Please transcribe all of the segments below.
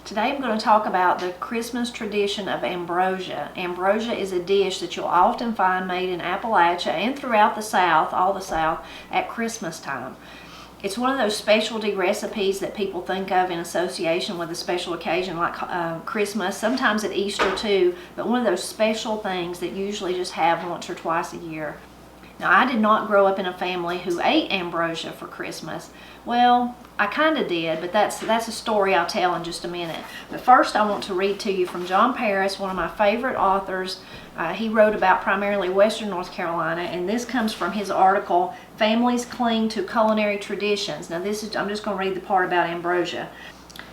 Today I'm going to talk about the Christmas tradition of ambrosia. Ambrosia is a dish that you'll often find made in Appalachia and throughout the South, all the South, at Christmas time. It's one of those specialty recipes that people think of in association with a special occasion like Christmas, sometimes at Easter too, but one of those special things that you usually just have once or twice a year. Now, I did not grow up in a family who ate ambrosia for Christmas. Well, I kind of did, but that's a story I'll tell in just a minute. But first, I want to read to you from John Paris, one of my favorite authors. He wrote about primarily Western North Carolina, and this comes from his article, Families Cling to Culinary Traditions. Now, I'm just going to read the part about ambrosia.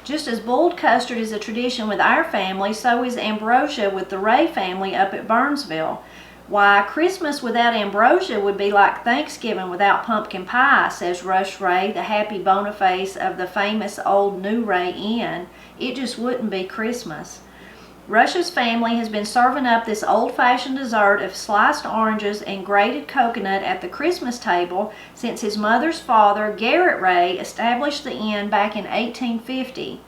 Just as boiled custard is a tradition with our family, so is ambrosia with the Ray family up at Burnsville. Why, Christmas without ambrosia would be like Thanksgiving without pumpkin pie, says Rush Ray, the happy boniface of the famous old New Ray Inn. It just wouldn't be Christmas. Rush's family has been serving up this old-fashioned dessert of sliced oranges and grated coconut at the Christmas table since his mother's father, Garrett Ray, established the inn back in 1850.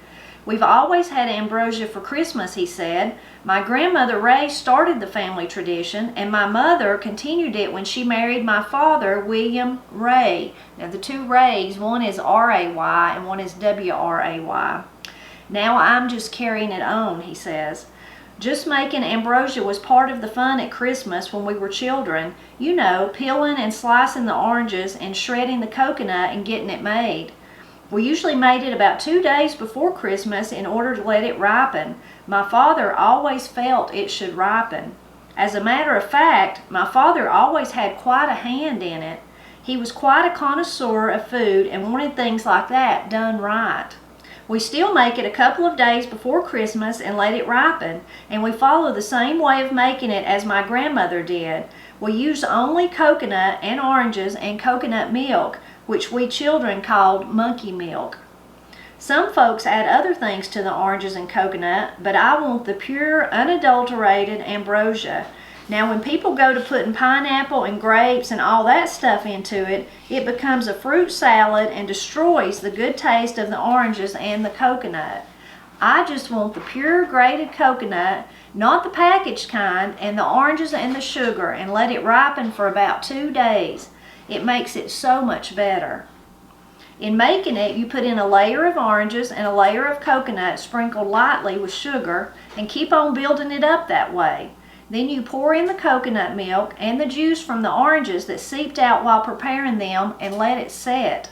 We've always had ambrosia for Christmas, he said. My grandmother Ray started the family tradition, and my mother continued it when she married my father, William Ray. Now, the two Rays, one is R-A-Y and one is W-R-A-Y. Now I'm just carrying it on, he says. Just making ambrosia was part of the fun at Christmas when we were children. You know, peeling and slicing the oranges and shredding the coconut and getting it made. We usually made it about 2 days before Christmas in order to let it ripen. My father always felt it should ripen. As a matter of fact, my father always had quite a hand in it. He was quite a connoisseur of food and wanted things like that done right. We still make it a couple of days before Christmas and let it ripen, and we follow the same way of making it as my grandmother did. We use only coconut and oranges and coconut milk, which we children called monkey milk. Some folks add other things to the oranges and coconut, but I want the pure, unadulterated ambrosia. Now, when people go to putting pineapple and grapes and all that stuff into it, it becomes a fruit salad and destroys the good taste of the oranges and the coconut. I just want the pure grated coconut, not the packaged kind, and the oranges and the sugar, and let it ripen for about 2 days. It makes it so much better. In making it, you put in a layer of oranges and a layer of coconut sprinkled lightly with sugar and keep on building it up that way. Then you pour in the coconut milk and the juice from the oranges that seeped out while preparing them and let it set.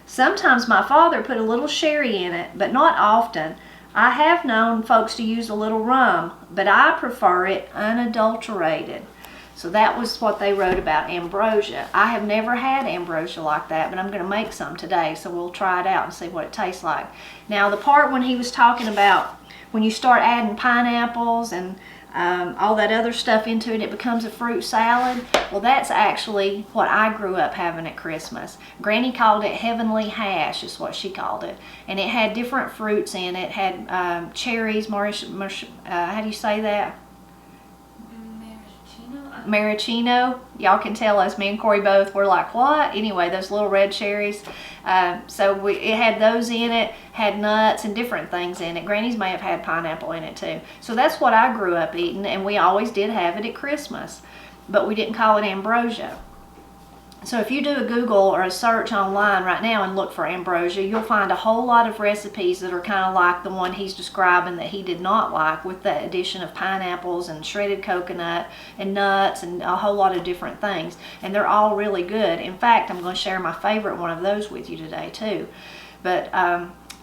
Sometimes my father put a little sherry in it, but not often. I have known folks to use a little rum, but I prefer it unadulterated. So that was what they wrote about ambrosia. I have never had ambrosia like that, but I'm going to make some today, so we'll try it out and see what it tastes like. Now, the part when he was talking about when you start adding pineapples and all that other stuff into it, it becomes a fruit salad. Well, that's actually what I grew up having at Christmas. Granny called it heavenly hash, is what she called it. And it had different fruits in it. It had cherries, how do you say that? Maraschino. Y'all can tell us, me and Corey both were like, what? Anyway, those little red cherries. It had those in it, had nuts and different things in it. Granny's may have had pineapple in it too. So that's what I grew up eating, and we always did have it at Christmas. But we didn't call it ambrosia. So if you do a Google or a search online right now and look for ambrosia, you'll find a whole lot of recipes that are kind of like the one he's describing that he did not like, with the addition of pineapples and shredded coconut and nuts and a whole lot of different things. And they're all really good. In fact, I'm going to share my favorite one of those with you today too. But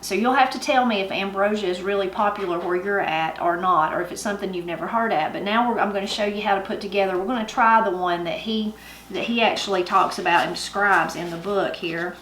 so you'll have to tell me if ambrosia is really popular where you're at or not, or if it's something you've never heard at. But now I'm going to show you how to put together. We're going to try the one that he actually talks about and describes in the book here.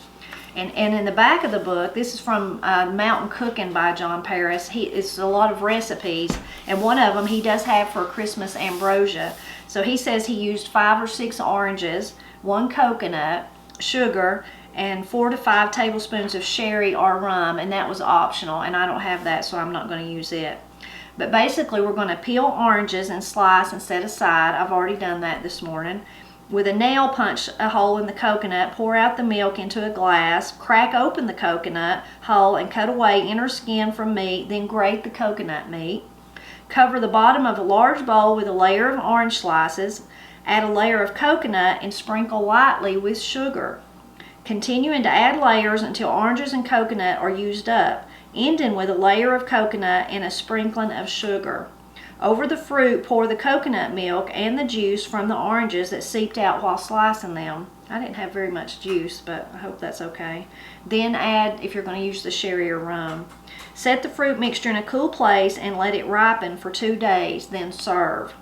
And in the back of the book, this is from Mountain Cooking by John Paris. It's a lot of recipes, and one of them he does have for Christmas ambrosia. So he says he used 5 or 6 oranges, 1 coconut, sugar, and 4 to 5 tablespoons of sherry or rum, and that was optional, and I don't have that, so I'm not going to use it. But basically, we're going to peel oranges and slice and set aside. I've already done that this morning. With a nail, punch a hole in the coconut, pour out the milk into a glass, crack open the coconut hull and cut away inner skin from meat, then grate the coconut meat. Cover the bottom of a large bowl with a layer of orange slices, add a layer of coconut, and sprinkle lightly with sugar. Continuing to add layers until oranges and coconut are used up, ending with a layer of coconut and a sprinkling of sugar. Over the fruit, pour the coconut milk and the juice from the oranges that seeped out while slicing them. I didn't have very much juice, but I hope that's okay. Then add, if you're going to use the sherry or rum. Set the fruit mixture in a cool place and let it ripen for 2 days, then serve.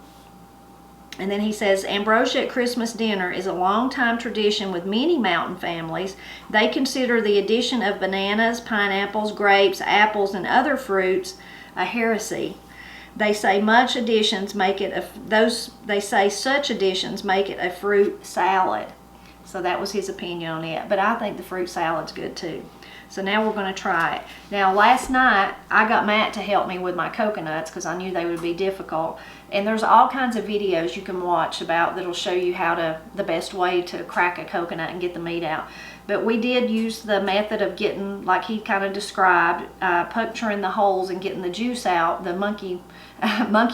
And then he says, Ambrosia at Christmas dinner is a long-time tradition with many mountain families. They consider the addition of bananas, pineapples, grapes, apples, and other fruits a heresy. They say such additions make it a fruit salad. So that was his opinion on it. But I think the fruit salad's good too. So now we're going to try it. Now last night I got Matt to help me with my coconuts because I knew they would be difficult. And there's all kinds of videos you can watch about that'll show you the best way to crack a coconut and get the meat out. But we did use the method of getting, like he kind of described, puncturing the holes and getting the juice out, the monkey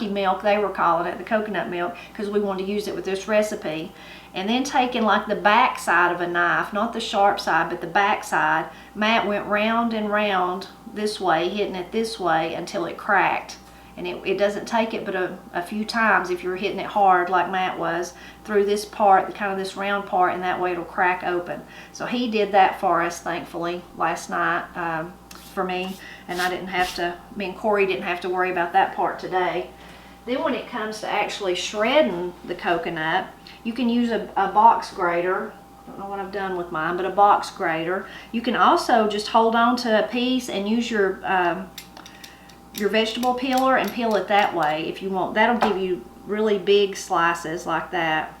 milk they were calling it, the coconut milk, because we wanted to use it with this recipe. And then taking like the back side of a knife, not the sharp side, but the back side, Matt went round and round this way, hitting it this way until it cracked. And it doesn't take it but a few times if you're hitting it hard like Matt was through this part, kind of this round part, and that way it'll crack open. So he did that for us, thankfully, last night for me, and me and Corey didn't have to worry about that part today. Then when it comes to actually shredding the coconut, you can use a box grater. I don't know what I've done with mine, but a box grater. You can also just hold on to a piece and use your vegetable peeler and peel it that way if you want. That'll give you really big slices like that.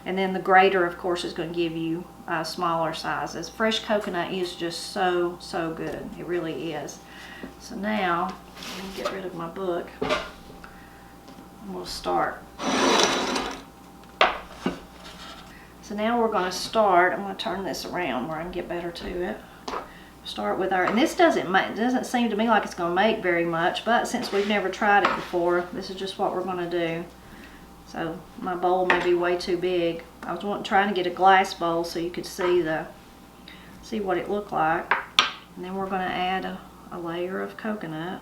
And then the grater, of course, is going to give you smaller sizes. Fresh coconut is just so good. It really is. So now, let me get rid of my book. And we'll start. So now we're going to start. I'm going to turn this around where I can get better to it. Start with and this doesn't seem to me like it's going to make very much, but since we've never tried it before, this is just what we're going to do. So my bowl may be way too big. I was trying to get a glass bowl so you could see what it looked like. And then we're going to add a layer of coconut,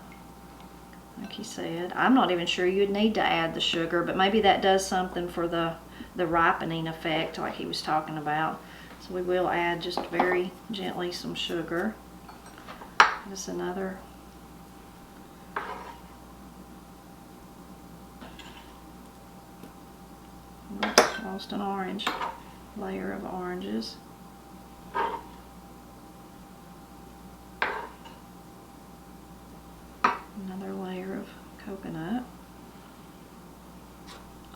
like he said. I'm not even sure you'd need to add the sugar, but maybe that does something for the ripening effect like he was talking about. So we will add just very gently some sugar. Just another. Oops, lost an orange. Layer of oranges. Another layer of coconut.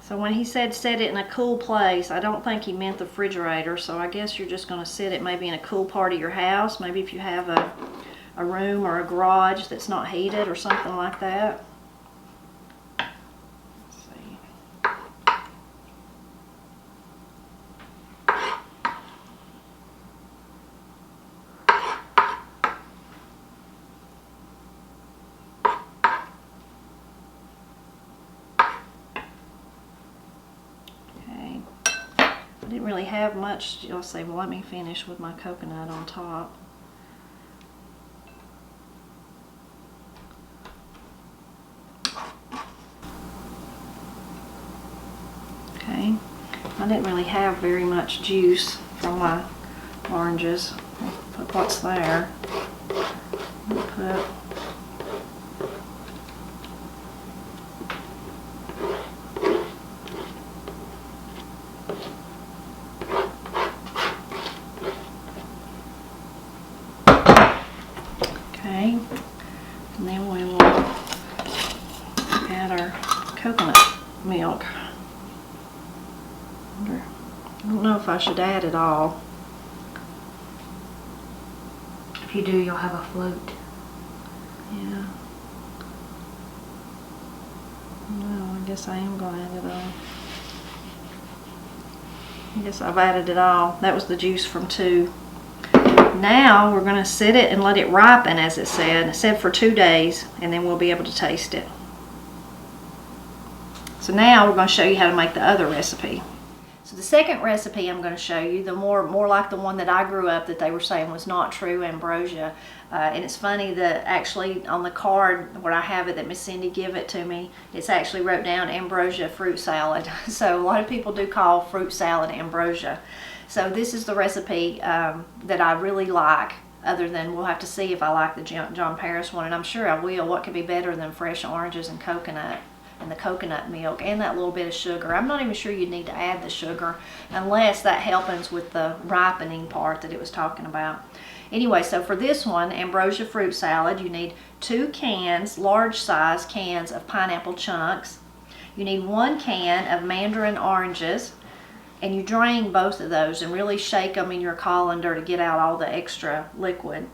So when he said set it in a cool place, I don't think he meant the refrigerator, so I guess you're just going to sit it maybe in a cool part of your house, maybe if you have a room or a garage that's not heated or something like that. Let's see. I didn't really have much. You'll say, well, let me finish with my coconut on top. Okay, I didn't really have very much juice from my oranges. Put what's there. Put and then we will add our coconut milk. I don't know if I should add it all. If you do, you'll have a float. Yeah. No, I guess I am going to add it all. I guess I've added it all. That was the juice from 2. Now we're going to sit it and let it ripen, as it said. It said for 2 days, and then we'll be able to taste it. So now we're going to show you how to make the other recipe. So the second recipe I'm going to show you, the more like the one that I grew up that they were saying was not true ambrosia. And it's funny that actually on the card where I have it that Miss Cindy gave it to me, it's actually wrote down ambrosia fruit salad. So a lot of people do call fruit salad ambrosia. So this is the recipe that I really like, other than we'll have to see if I like the John Paris one, and I'm sure I will. What could be better than fresh oranges and coconut? And the coconut milk and that little bit of sugar. I'm not even sure you need to add the sugar unless that helps with the ripening part that it was talking about. Anyway, so for this one, ambrosia fruit salad, you need 2 cans, large size cans of pineapple chunks. You need 1 can of mandarin oranges, and you drain both of those and really shake them in your colander to get out all the extra liquid.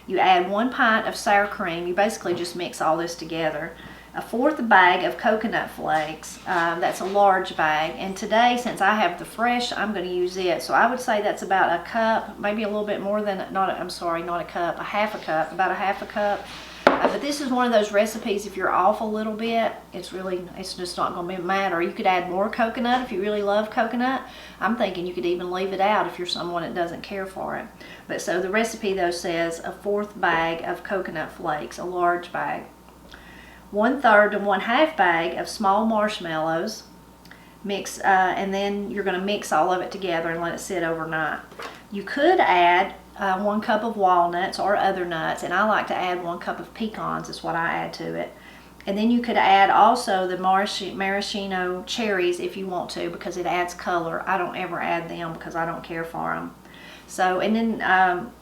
You add 1 pint of sour cream. You basically just mix all this together. A 1/4 bag of coconut flakes. That's a large bag, and today, since I have the fresh, I'm going to use it. So I would say that's about a cup, maybe a little bit more than, not a cup, a half a cup, about a half a cup. But this is one of those recipes, if you're off a little bit, it's just not going to matter. You could add more coconut if you really love coconut. I'm thinking you could even leave it out if you're someone that doesn't care for it. But so the recipe though says a 1/4 bag of coconut flakes, a large bag. 1/3 to 1/2 bag of small marshmallows. Mix, and then you're going to mix all of it together and let it sit overnight. You could add 1 cup of walnuts or other nuts, and I like to add 1 cup of pecans is what I add to it. And then you could add also the maraschino cherries if you want to, because it adds color. I don't ever add them because I don't care for them. So, and then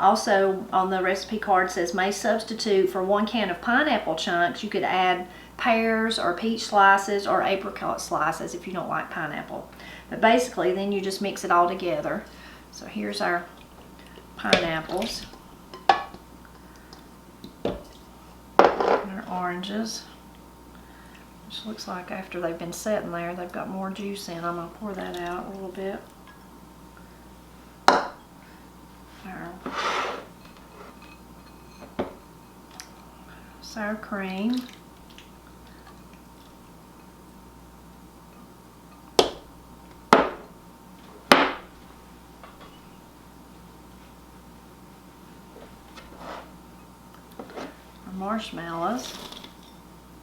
also on the recipe card says may substitute for 1 can of pineapple chunks. You could add pears or peach slices or apricot slices if you don't like pineapple. But basically then you just mix it all together. So here's our pineapples and our oranges, which looks like after they've been sitting there they've got more juice in them. I'll pour that out a little bit. Our sour cream, our marshmallows,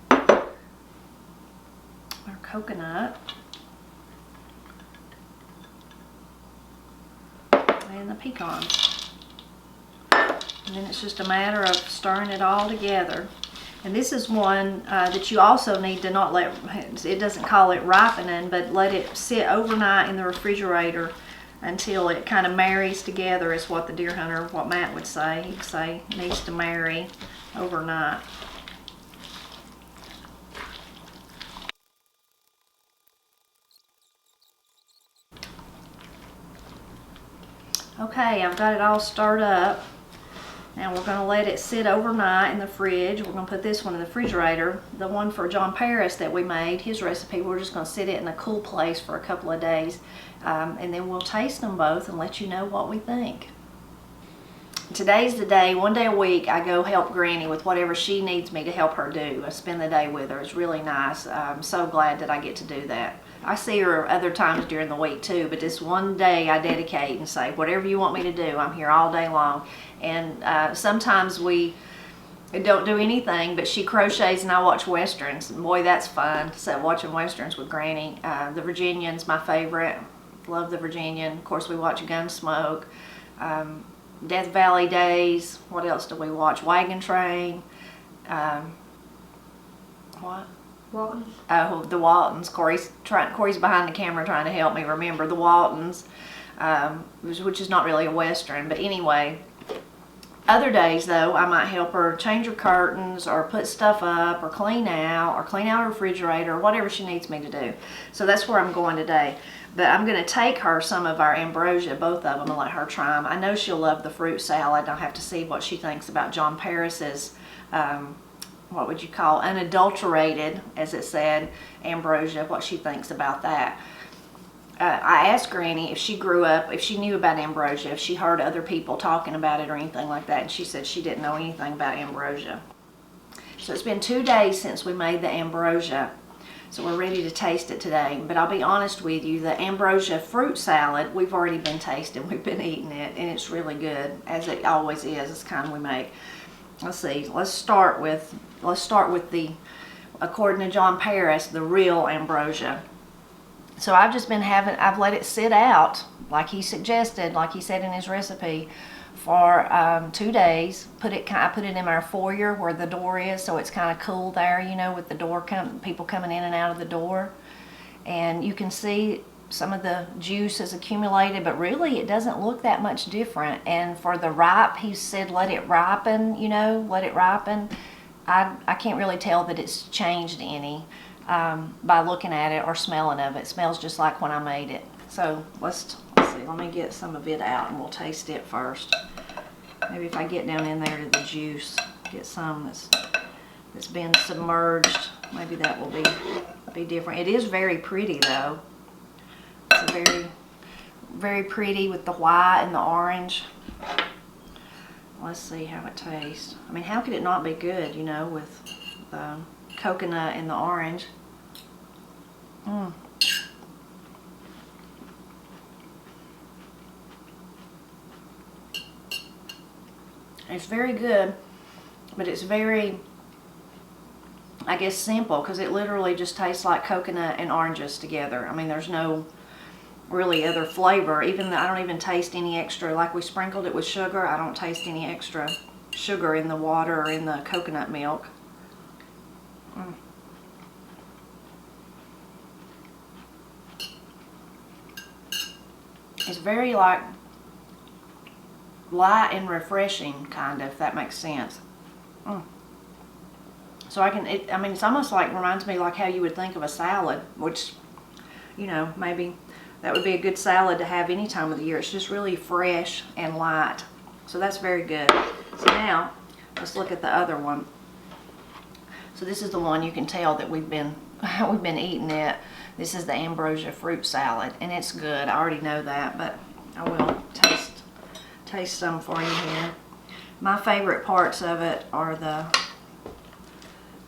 our coconut, and the pecans. And then it's just a matter of stirring it all together. And this is one that you also need to not let, it doesn't call it ripening, but let it sit overnight in the refrigerator until it kind of marries together, is what the deer hunter, what Matt would say. He'd say it needs to marry overnight. Okay, I've got it all stirred up. Now we're going to let it sit overnight in the fridge. We're going to put this one in the refrigerator. The one for John Paris that we made, his recipe, we're just going to sit it in a cool place for a couple of days. And then we'll taste them both and let you know what we think. Today's the day, 1 day a week, I go help Granny with whatever she needs me to help her do. I spend the day with her. It's really nice. I'm so glad that I get to do that. I see her other times during the week too, but this one day I dedicate and say, whatever you want me to do, I'm here all day long. And sometimes we don't do anything, but she crochets and I watch Westerns. Boy, that's fun. So watching Westerns with Granny. The Virginian's my favorite. Love the Virginian. Of course, we watch Gunsmoke. Death Valley Days. What else do we watch? Wagon Train. What? Waltons. Oh, the Waltons. Corey's behind the camera trying to help me remember the Waltons, which is not really a Western, but anyway. Other days though, I might help her change her curtains or put stuff up or clean out her refrigerator, or whatever she needs me to do. So that's where I'm going today. But I'm going to take her some of our ambrosia, both of them, and let her try them. I know she'll love the fruit salad. I'll have to see what she thinks about John Paris's, what would you call, unadulterated, as it said, ambrosia, what she thinks about that. I asked Granny if she grew up, if she knew about ambrosia, if she heard other people talking about it or anything like that, and she said she didn't know anything about ambrosia. So it's been 2 days since we made the ambrosia, so we're ready to taste it today. But I'll be honest with you, the ambrosia fruit salad, we've already been tasting, we've been eating it, and it's really good, as it always is. It's the kind we make. Let's see, let's start with the, according to John Paris, the real ambrosia. So I've let it sit out, like he suggested, like he said in his recipe, for 2 days. I put it in our foyer where the door is, so it's kind of cool there, you know, with the door people coming in and out of the door. And you can see some of the juice has accumulated, but really it doesn't look that much different. And for the ripe, he said let it ripen, you know, let it ripen. I can't really tell that it's changed any by looking at it or smelling of it. It smells just like when I made it. So let's see, let me get some of it out and we'll taste it first. Maybe if I get down in there to the juice, get some that's been submerged, maybe that will be different. It is very pretty though. It's a very, very pretty with the white and the orange. Let's see how it tastes. I mean, how could it not be good, you know, with the coconut and the orange? It's very good, but it's very, I guess, simple, because it literally just tastes like coconut and oranges together. I mean, there's no really other flavor. I don't even taste any extra, like we sprinkled it with sugar, I don't taste any extra sugar in the water or in the coconut milk. It's very like light and refreshing, kind of, if that makes sense. So I mean, it's almost like, reminds me like how you would think of a salad, which, you know, maybe that would be a good salad to have any time of the year. It's just really fresh and light. So that's very good. So now, let's look at the other one. So this is the one you can tell that we've been eating it. This is the ambrosia fruit salad, and it's good. I already know that, but I will taste some for you here. My favorite parts of it are I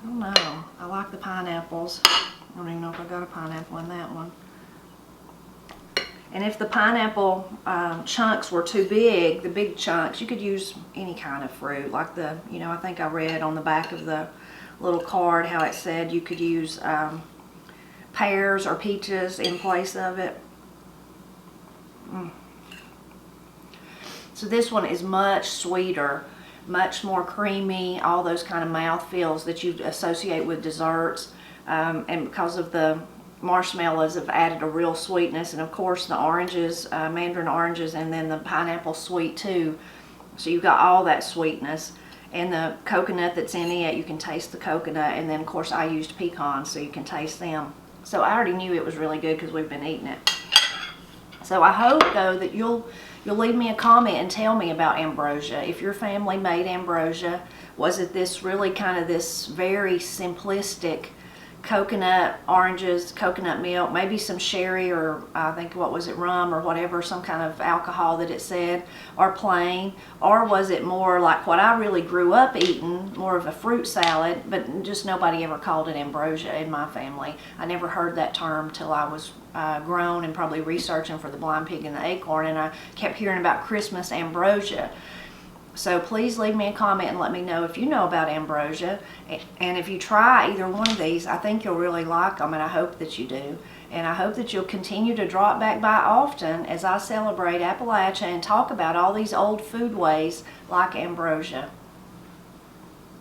don't know, I like the pineapples. I don't even know if I got a pineapple in that one. And if the pineapple chunks were too big, the big chunks, you could use any kind of fruit. Like I think I read on the back of the little card how it said you could use pears or peaches in place of it. So this one is much sweeter, much more creamy, all those kind of mouthfeels that you associate with desserts. And because of the marshmallows have added a real sweetness, and of course the oranges, mandarin oranges, and then the pineapple sweet too. So you've got all that sweetness. And the coconut that's in it, you can taste the coconut, and then of course I used pecans, so you can taste them. So I already knew it was really good because we've been eating it. So I hope though that you'll leave me a comment and tell me about ambrosia. If your family made ambrosia, was it this really kind of this very simplistic coconut, oranges, coconut milk, maybe some sherry, or I think, what was it, rum or whatever, some kind of alcohol that it said, or plain? Or was it more like what I really grew up eating, more of a fruit salad, but just nobody ever called it ambrosia in my family. I never heard that term till I was grown and probably researching for the Blind Pig and the Acorn, and I kept hearing about Christmas ambrosia. So please leave me a comment and let me know if you know about ambrosia. And if you try either one of these, I think you'll really like them, and I hope that you do. And I hope that you'll continue to drop back by often as I celebrate Appalachia and talk about all these old foodways like ambrosia.